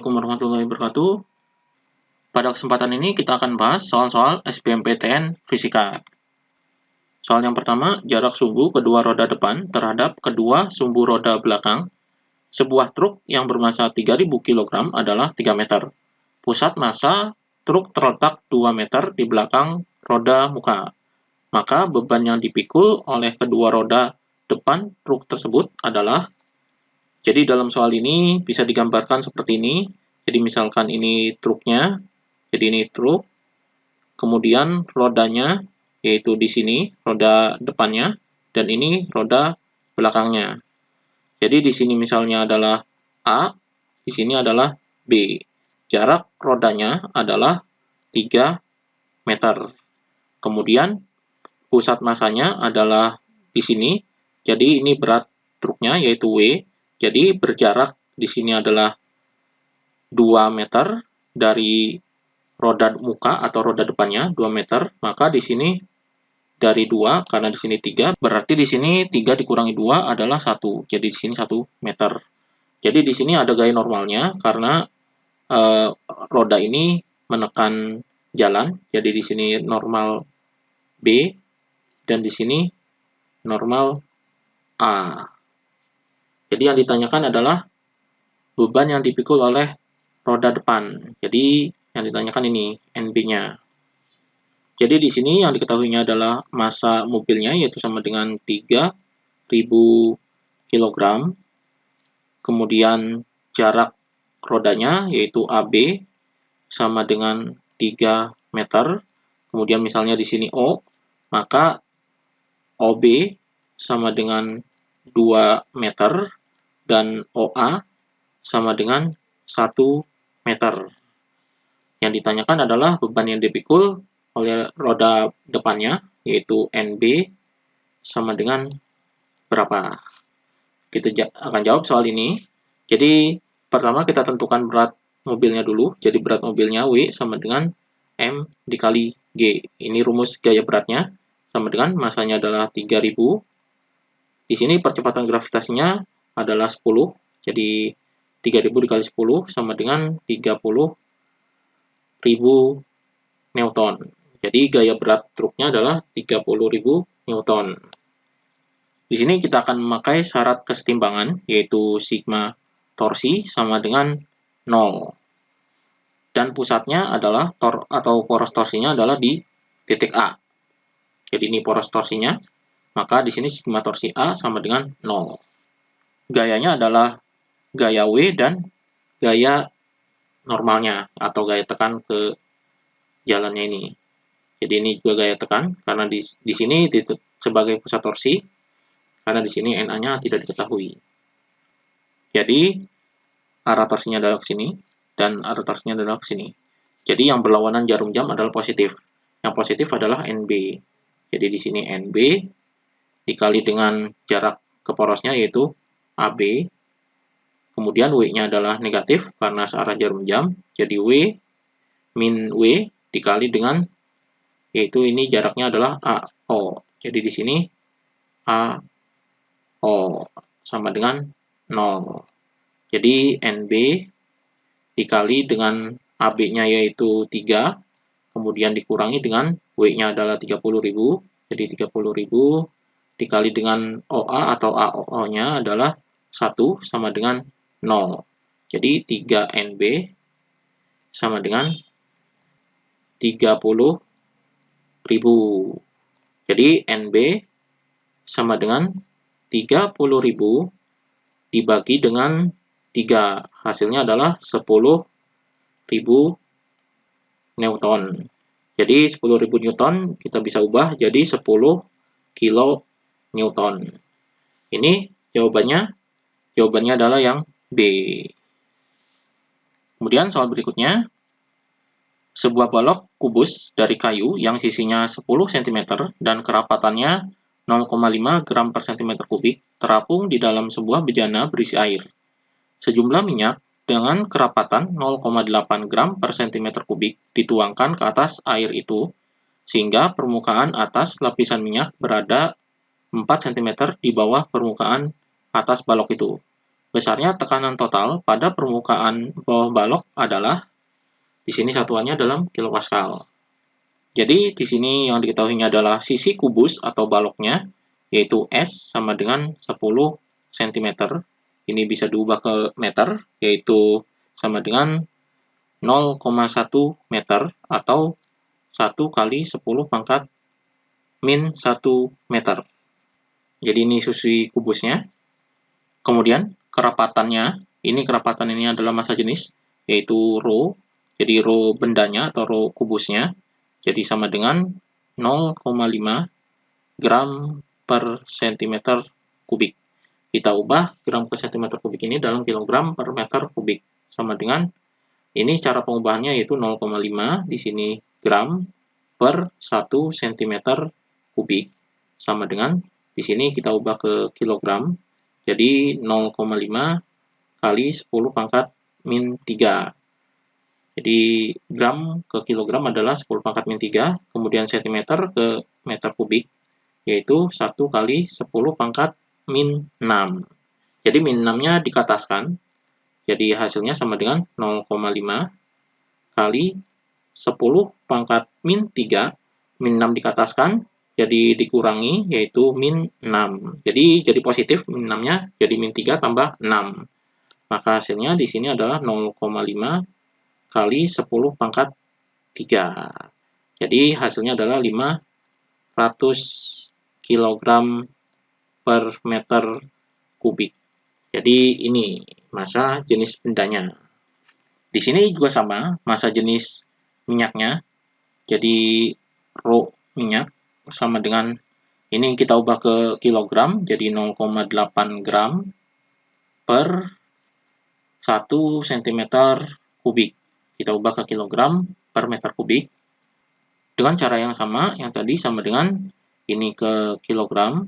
Assalamualaikum warahmatullahi wabarakatuh. Pada kesempatan ini kita akan bahas soal-soal SBMPTN Fisika. Soal yang pertama, jarak sumbu kedua roda depan terhadap kedua sumbu roda belakang. Sebuah truk yang bermasa 3000 kg adalah 3 meter. Pusat massa truk terletak 2 meter di belakang roda muka. Maka beban yang dipikul oleh kedua roda depan truk tersebut adalah. Jadi dalam soal ini bisa digambarkan seperti ini. Jadi misalkan ini truknya, jadi ini truk, kemudian rodanya, yaitu di sini roda depannya, dan ini roda belakangnya. Jadi di sini misalnya adalah A, di sini adalah B. Jarak rodanya adalah 3 meter. Kemudian pusat massanya adalah di sini, jadi ini berat truknya yaitu W. Jadi berjarak di sini adalah 2 meter dari roda muka atau roda depannya 2 meter, maka di sini dari 2 karena di sini 3, berarti di sini 3 dikurangi 2 adalah 1. Jadi di sini 1 meter. Jadi di sini ada gaya normalnya karena roda ini menekan jalan. Jadi di sini normal B dan di sini normal A. Jadi yang ditanyakan adalah beban yang dipikul oleh roda depan. Jadi yang ditanyakan ini NB-nya. Jadi di sini yang diketahuinya adalah massa mobilnya yaitu sama dengan 3000 kg. Kemudian jarak rodanya yaitu AB sama dengan 3 meter. Kemudian misalnya di sini O, maka OB sama dengan 2 meter dan OA sama dengan 1 meter. Yang ditanyakan adalah beban yang dipikul oleh roda depannya, yaitu NB sama dengan berapa. Kita akan jawab soal ini. Jadi, pertama kita tentukan berat mobilnya dulu. Jadi, berat mobilnya W sama dengan M dikali G. Ini rumus gaya beratnya. Sama dengan massanya adalah 3000. Di sini percepatan gravitasinya adalah 10. Jadi, 3000 dikali 10 sama dengan 30.000 Newton. Jadi gaya berat truknya adalah 30.000 Newton. Di sini kita akan memakai syarat kesetimbangan, yaitu sigma torsi sama dengan 0. Dan pusatnya adalah poros torsinya adalah di titik A. Jadi ini poros torsinya, maka di sini sigma torsi A sama dengan 0. Gayanya adalah gaya W dan gaya normalnya atau gaya tekan ke jalannya ini. Jadi ini juga gaya tekan karena di sini sebagai pusat torsi, karena di sini NA-nya tidak diketahui. Jadi arah torsinya adalah ke sini dan arah torsinya adalah ke sini. Jadi yang berlawanan jarum jam adalah positif. Yang positif adalah NB. Jadi di sini NB dikali dengan jarak ke porosnya yaitu AB. Kemudian W-nya adalah negatif karena searah jarum jam. Jadi W min W dikali dengan, yaitu ini jaraknya adalah AO. Jadi di sini AO sama dengan 0. Jadi NB dikali dengan AB-nya yaitu 3. Kemudian dikurangi dengan W-nya adalah 30.000. Jadi 30.000 dikali dengan OA atau AO-nya adalah 1 sama dengan 0. Jadi 3NB sama dengan 30.000. Jadi NB sama dengan 30.000 dibagi dengan 3. Hasilnya adalah 10.000 Newton. Jadi 10.000 Newton kita bisa ubah jadi 10 kilo Newton. Ini jawabannya. Jawabannya adalah yang B. Kemudian soal berikutnya. Sebuah balok kubus dari kayu yang sisinya 10 cm dan kerapatannya 0,5 gram per cm kubik terapung di dalam sebuah bejana berisi air. Sejumlah minyak dengan kerapatan 0,8 gram per cm kubik dituangkan ke atas air itu, sehingga permukaan atas lapisan minyak berada 4 cm di bawah permukaan atas balok itu. besarnya tekanan total pada permukaan bawah balok adalah, di sini satuannya dalam kilopascal. Jadi di sini yang diketahuinya adalah sisi kubus atau baloknya, yaitu S sama dengan 10 cm. Ini bisa diubah ke meter, yaitu sama dengan 0,1 meter atau 1 kali 10 pangkat min 1 meter. Jadi ini sisi kubusnya. Kemudian kerapatannya, kerapatan ini adalah massa jenis, yaitu rho. Jadi rho bendanya atau rho kubusnya, jadi sama dengan 0,5 gram per cm kubik. Kita ubah gram per cm kubik ini dalam kilogram per meter kubik. Sama dengan, ini cara pengubahannya yaitu 0,5, di sini gram per 1 cm kubik. Sama dengan, di sini kita ubah ke kilogram, jadi 0,5 kali 10 pangkat min 3. Jadi gram ke kilogram adalah 10 pangkat min 3, kemudian cm ke meter kubik, yaitu 1 kali 10 pangkat min 6. Jadi min 6-nya dikataskan, jadi hasilnya sama dengan 0,5 kali 10 pangkat min 3, min 6 dikataskan, jadi dikurangi, yaitu min 6. Jadi positif, min 6-nya jadi min 3 tambah 6. Maka hasilnya di sini adalah 0,5 kali 10 pangkat 3. Jadi hasilnya adalah 500 kg per meter kubik. Jadi ini massa jenis bendanya. Di sini juga sama, massa jenis minyaknya. Jadi rho minyak sama dengan, ini kita ubah ke kilogram, jadi 0,8 gram per 1 cm kubik. Kita ubah ke kilogram per meter kubik. Dengan cara yang sama, yang tadi sama dengan ini ke kilogram,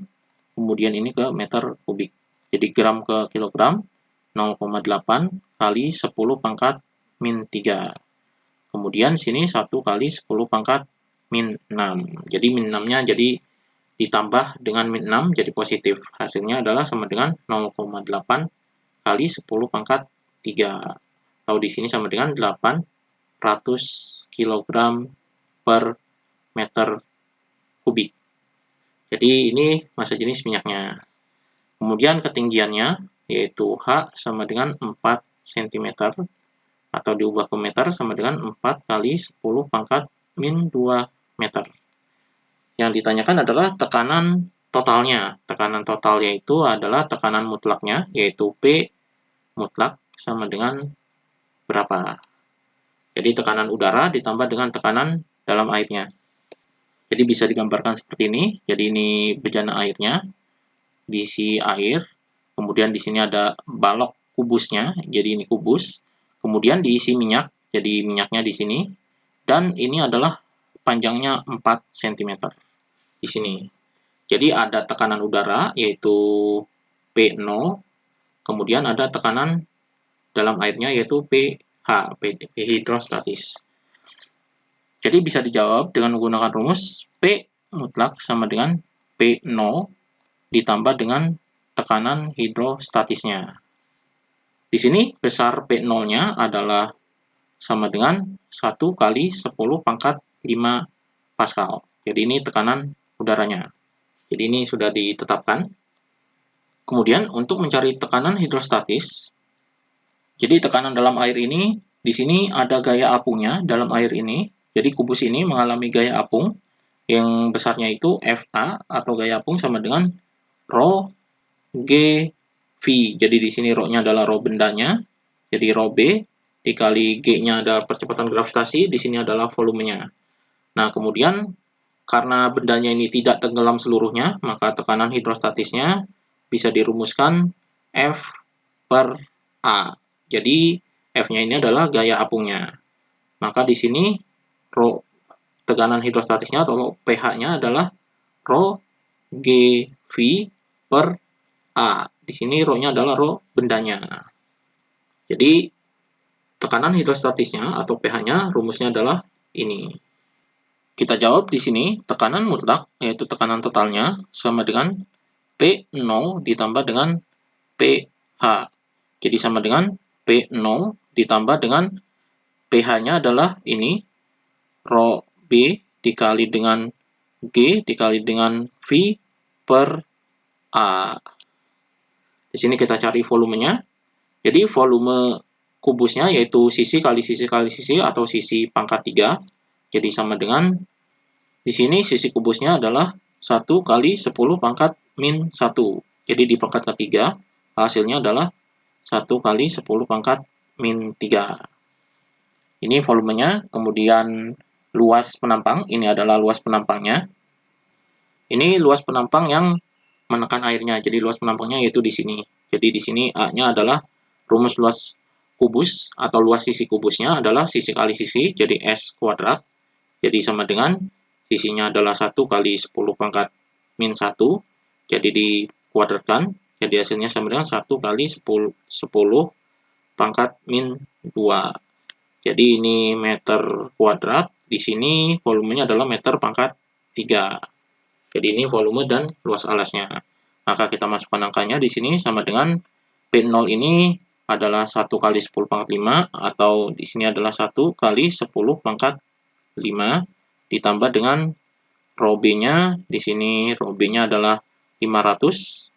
kemudian ini ke meter kubik. Jadi gram ke kilogram, 0,8 kali 10 pangkat min 3. Kemudian sini 1 kali 10 pangkat min 6. Jadi min 6-nya jadi ditambah dengan min 6 jadi positif. Hasilnya adalah sama dengan 0,8 kali 10 pangkat 3. Atau di sini sama dengan 800 kg per meter kubik. Jadi ini massa jenis minyaknya. Kemudian ketinggiannya yaitu H sama dengan 4 cm atau diubah ke meter sama dengan 4 kali 10 pangkat min 2 meter. Yang ditanyakan adalah tekanan totalnya. Tekanan total yaitu adalah tekanan mutlaknya, yaitu P mutlak sama dengan berapa. Jadi tekanan udara ditambah dengan tekanan dalam airnya. Jadi bisa digambarkan seperti ini. Jadi ini bejana airnya, diisi air, kemudian di sini ada balok kubusnya, jadi ini kubus, kemudian diisi minyak, jadi minyaknya di sini, dan ini adalah panjangnya 4 cm di sini. Jadi ada tekanan udara yaitu P0, kemudian ada tekanan dalam airnya yaitu pH, P hidrostatis. Jadi bisa dijawab dengan menggunakan rumus P mutlak sama dengan P0 ditambah dengan tekanan hidrostatisnya. Di sini besar P0-nya adalah sama dengan 1 kali 10 pangkat 5 Pascal. Jadi ini tekanan udaranya. Jadi ini sudah ditetapkan. Kemudian untuk mencari tekanan hidrostatis, jadi tekanan dalam air ini, di sini ada gaya apungnya dalam air ini. Jadi kubus ini mengalami gaya apung yang besarnya itu FA atau gaya apung sama dengan rho GV. Jadi di sini rho-nya adalah rho bendanya. Jadi rho B dikali G-nya adalah percepatan gravitasi, di sini adalah volumenya. Nah, kemudian karena bendanya ini tidak tenggelam seluruhnya, maka tekanan hidrostatisnya bisa dirumuskan F per A. Jadi F-nya ini adalah gaya apungnya. Maka di sini rho tekanan hidrostatisnya atau pH-nya adalah rho GV per A. Di sini rho-nya adalah rho bendanya. Jadi tekanan hidrostatisnya atau pH-nya rumusnya adalah ini. Kita jawab di sini tekanan mutlak yaitu tekanan totalnya sama dengan P0 ditambah dengan pH. Jadi sama dengan P0 ditambah dengan pH-nya adalah ini, Rho B dikali dengan G dikali dengan V per A. Di sini kita cari volumenya. Jadi volume kubusnya yaitu sisi kali sisi kali sisi atau sisi pangkat 3. Jadi sama dengan, di sini sisi kubusnya adalah 1 kali 10 pangkat min 1. Jadi di pangkat ketiga hasilnya adalah 1 kali 10 pangkat min 3. Ini volumenya. Kemudian luas penampang, ini adalah luas penampangnya. Ini luas penampang yang menekan airnya. Jadi luas penampangnya yaitu di sini. Jadi di sini A-nya adalah rumus luas kubus atau luas sisi kubusnya adalah sisi kali sisi, jadi S kuadrat. Jadi sama dengan sisinya adalah 1 kali 10 pangkat min 1. Jadi dikuadratkan. Jadi hasilnya sama dengan 1 kali 10 pangkat min 2. Jadi ini meter kuadrat. Di sini volumenya adalah meter pangkat 3. Jadi ini volume dan luas alasnya. Maka kita masukkan angkanya di sini sama dengan P0 ini adalah 1 kali 10 pangkat 5 atau di sini adalah 1 kali 10 pangkat 5 ditambah dengan Rho B-nya. Di sini Rho B-nya adalah 500.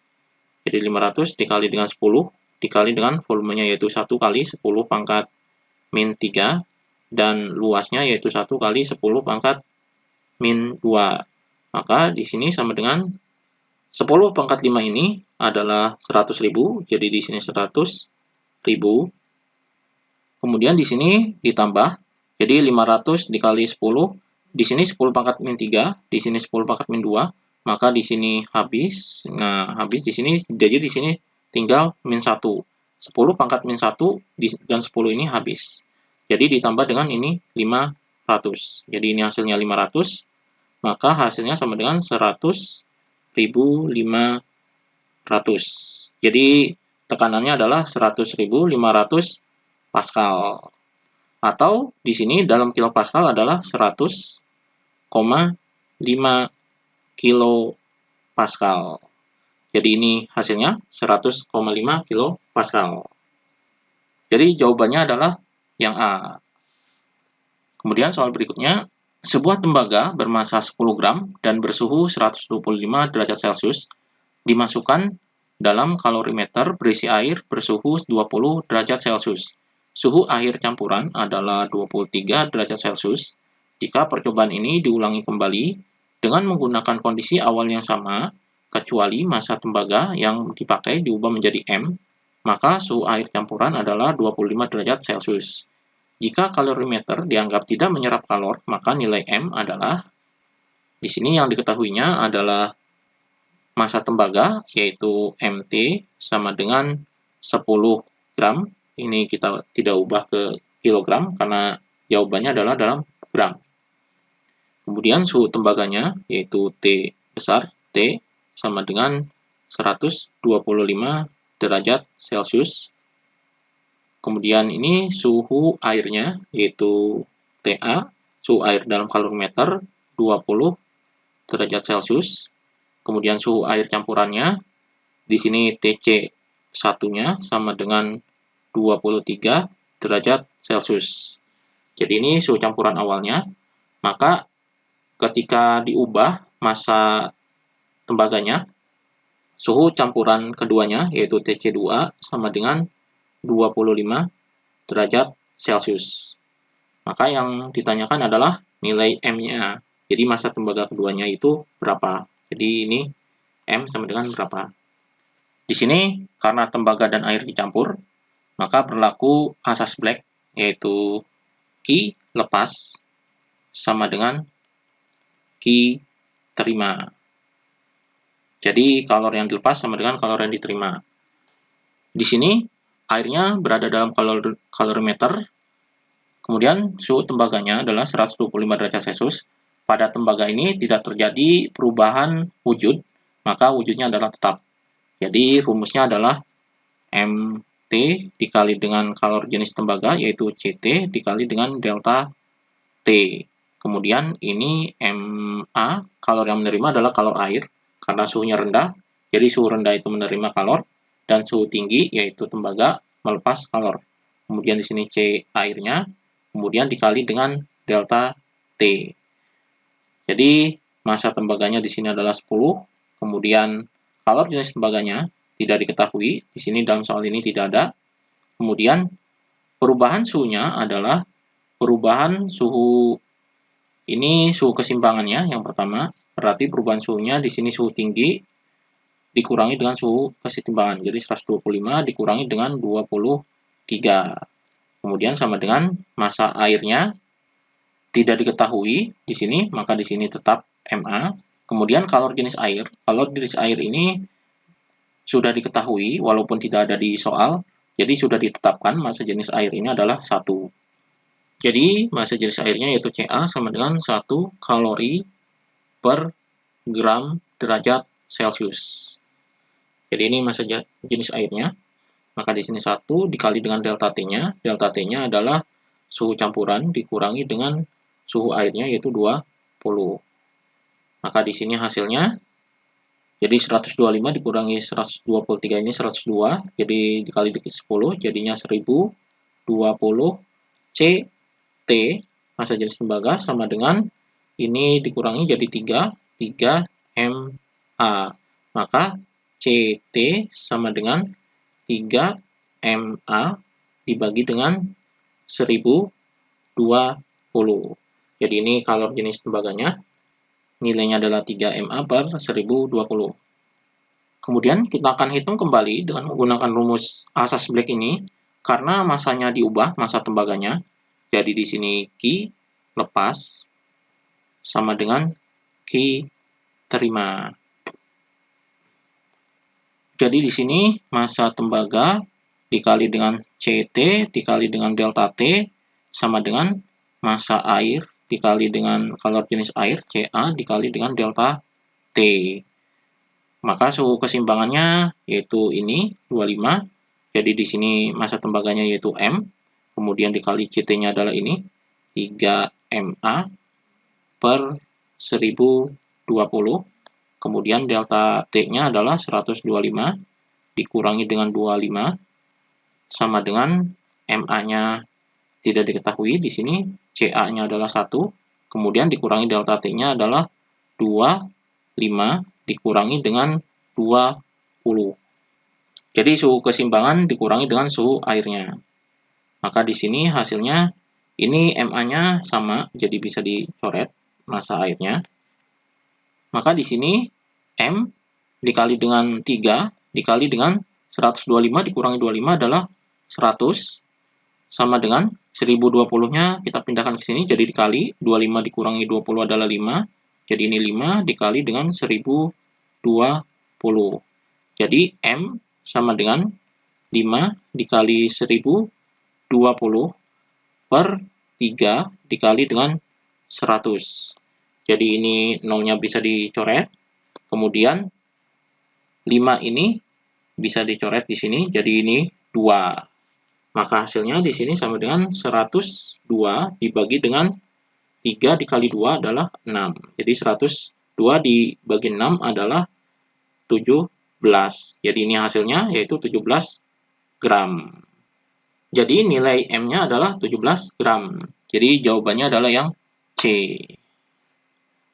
Jadi 500 dikali dengan 10 dikali dengan volumenya yaitu 1 kali 10 pangkat min 3 dan luasnya yaitu 1 kali 10 pangkat min 2. Maka di sini sama dengan 10 pangkat 5 ini adalah 100.000. Jadi di sini 100.000. Kemudian di sini ditambah. Jadi 500 dikali 10. Di sini 10 pangkat min 3, di sini 10 pangkat min 2. Maka di sini habis. Nah, habis di sini, jadi di sini tinggal min 1. 10 pangkat min 1 dan 10 ini habis. Jadi ditambah dengan ini 500. Jadi ini hasilnya 500. Maka hasilnya sama dengan 100.500. Jadi tekanannya adalah 100.500 Pascal. Atau di sini dalam kilopascal adalah 100,5 kilopascal. Jadi ini hasilnya 100,5 kilopascal. Jadi jawabannya adalah yang A. Kemudian soal berikutnya, sebuah tembaga bermassa 10 gram dan bersuhu 125 derajat Celcius dimasukkan dalam kalorimeter berisi air bersuhu 20 derajat Celcius. Suhu air campuran adalah 23 derajat Celcius. Jika percobaan ini diulangi kembali dengan menggunakan kondisi awal yang sama, kecuali massa tembaga yang dipakai diubah menjadi M, maka suhu air campuran adalah 25 derajat Celcius. Jika kalorimeter dianggap tidak menyerap kalor, maka nilai M adalah, di sini yang diketahuinya adalah massa tembaga, yaitu MT sama dengan 10 gram. Ini kita tidak ubah ke kilogram, karena jawabannya adalah dalam gram. Kemudian suhu tembaganya, yaitu T besar, T sama dengan 125 derajat Celcius. Kemudian ini suhu airnya, yaitu TA, suhu air dalam kalorimeter 20 derajat Celcius. Kemudian suhu air campurannya, di sini TC satunya sama dengan 23 derajat Celcius. Jadi ini suhu campuran awalnya. Maka ketika diubah massa tembaganya, suhu campuran keduanya, yaitu TC2 sama dengan 25 derajat Celcius. Maka yang ditanyakan adalah nilai M-nya. Jadi massa tembaga keduanya itu berapa? Jadi ini M sama dengan berapa? Di sini karena tembaga dan air dicampur, maka berlaku asas Black, yaitu Q lepas sama dengan Q terima. Jadi kalor yang dilepas sama dengan kalor yang diterima. Di sini airnya berada dalam kalorimeter, kemudian suhu tembaganya adalah 125 derajat Celcius. Pada tembaga ini tidak terjadi perubahan wujud, maka wujudnya adalah tetap. Jadi rumusnya adalah MT dikali dengan kalor jenis tembaga, yaitu CT dikali dengan delta T. Kemudian ini MA, kalor yang menerima adalah kalor air, karena suhunya rendah, jadi suhu rendah itu menerima kalor, dan suhu tinggi, yaitu tembaga, melepas kalor. Kemudian di sini C airnya, kemudian dikali dengan delta T. Jadi massa tembaganya di sini adalah 10, kemudian kalor jenis tembaganya tidak diketahui, di sini dalam soal ini tidak ada. Kemudian perubahan suhunya adalah perubahan suhu, ini suhu keseimbangannya yang pertama, berarti perubahan suhunya di sini suhu tinggi dikurangi dengan suhu keseimbangan. Jadi 125 dikurangi dengan 23. Kemudian sama dengan massa airnya tidak diketahui di sini, maka di sini tetap Ma. Kemudian kalor jenis air ini sudah diketahui walaupun tidak ada di soal, jadi sudah ditetapkan massa jenis air ini adalah 1. Jadi massa jenis airnya yaitu Ca sama dengan 1 kalori per gram derajat Celcius. Jadi ini massa jenis airnya. Maka di sini 1 dikali dengan delta T-nya. Delta T-nya adalah suhu campuran dikurangi dengan suhu airnya yaitu 20. Maka di sini hasilnya jadi 125 dikurangi 123 ini 102, jadi dikali dengan 10 jadinya 1020 CT massa jenis tembaga sama dengan ini dikurangi jadi 3 MA. Maka CT sama dengan 3 MA dibagi dengan 1020. Jadi ini kalor jenis tembaganya. Nilainya adalah 3 MA per 1020. Kemudian kita akan hitung kembali dengan menggunakan rumus asas Black ini. Karena massanya diubah, massa tembaganya. Jadi di sini Q lepas sama dengan Q terima. Jadi di sini massa tembaga dikali dengan CT dikali dengan delta T sama dengan massa air dikali dengan kalor jenis air Ca dikali dengan delta T. Maka suhu keseimbangannya yaitu ini 25. Jadi di sini massa tembaganya yaitu M. Kemudian dikali CT-nya adalah ini 3 MA per 1020. Kemudian delta T-nya adalah 125 dikurangi dengan 25 sama dengan MA-nya tidak diketahui di sini, Ca-nya adalah 1, kemudian dikurangi delta T-nya adalah 25 dikurangi dengan 20. Jadi suhu keseimbangan dikurangi dengan suhu airnya. Maka di sini hasilnya ini MA-nya sama, jadi bisa dicoret massa airnya. Maka di sini M dikali dengan 3 dikali dengan 125 dikurangi 25 adalah 100 sama dengan 1020-nya kita pindahkan ke sini jadi dikali 25 dikurangi 20 adalah 5. Jadi ini 5 dikali dengan 1020. Jadi M sama dengan 5 dikali 1020 per 3 dikali dengan 100. Jadi ini nolnya bisa dicoret. Kemudian 5 ini bisa dicoret di sini, jadi ini 2. Maka hasilnya di sini sama dengan 102 dibagi dengan 3 dikali 2 adalah 6. Jadi 102 dibagi 6 adalah 17. Jadi ini hasilnya yaitu 17 gram. Jadi nilai M-nya adalah 17 gram. Jadi jawabannya adalah yang C.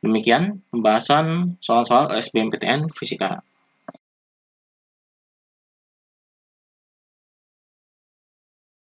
Demikian pembahasan soal-soal SBMPTN Fisika.